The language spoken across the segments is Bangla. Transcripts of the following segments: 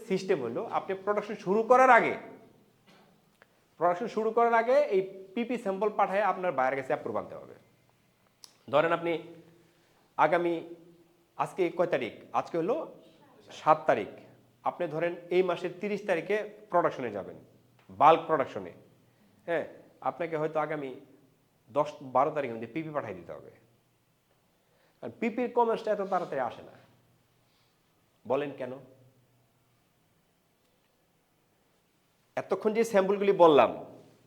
সিস্টেম হলো আপনি প্রোডাকশন শুরু করার আগে এই পিপি স্যাম্পল পাঠায় আপনার বাইরের কাছে অ্যাপ্রুভ আনতে হবে। ধরেন আপনি আগামী আজকে কয় তারিখ, আজকে হলো 7 তারিখ, আপনি ধরেন এই মাসের 30 তারিখে প্রোডাকশনে যাবেন, বাল্ক প্রোডাকশনে। হ্যাঁ, আপনাকে হয়তো আগামী 10-12 তারিখের মধ্যে পিপি পাঠিয়ে দিতে হবে। কারণ পিপির কমার্সটা এত তাড়াতাড়ি আসে না। বলেন কেন? এতক্ষণ যে স্যাম্পলগুলি বললাম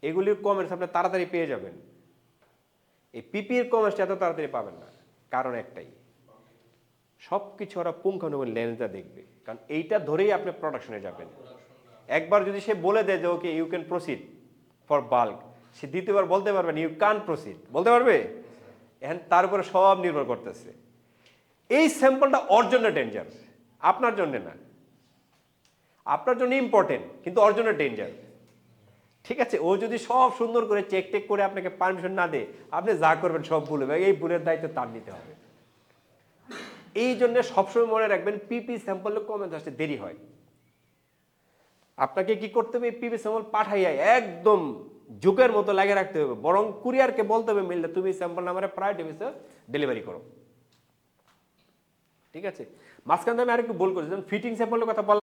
এগুলির কমেন্টস আপনি তাড়াতাড়ি পেয়ে যাবেন, এই পিপির কমেন্টসটা এত তাড়াতাড়ি পাবেন না। কারণ একটাই, সব কিছু ওরা পুঙ্খানুপুঙ্খ লেন্সটা দেখবে, কারণ এইটা ধরেই আপনি প্রোডাকশনে যাবেন। একবার যদি সে বলে দেয় যে okay you can proceed for bulk, সে দ্বিতীয়বার বলতে পারবে না ইউ ক্যান প্রসিড, বলতে পারবে? এখন তার উপরে সব নির্ভর করতেছে। এই স্যাম্পলটা ওর জন্য ডেঞ্জার, আপনার জন্য না। আপনার জন্য ইম্পর্টেন্ট, কিন্তু ওর জন্য ডেঞ্জার। ঠিক আছে, ও যদি সব সুন্দর করে চেক টেক করে আপনাকে পারমিশন না দেয়, আপনি যা করবেন সব ভুল হবে, এই ভুলের দায়িত্ব তার নিতে হবে। এই জন্য সবসময় মনে রাখবেন পিপি স্যাম্পলের কমেন্ট আসতে দেরি হয়। আপনাকে কি করতে হবে, পিপি স্যাম্পল পাঠাইয়া একদম যুগের মতো লাগিয়ে রাখতে হবে, বরং কুরিয়ারকে বলতে হবে মিললে তুমি স্যাম্পল নাম্বারে প্রায়োরিটি বেসে ডেলিভারি করো। ঠিক আছে, মাঝখানে আমি আরেকটু ভুল করেছি, ফিটিং স্যাম্পলের কথা বলা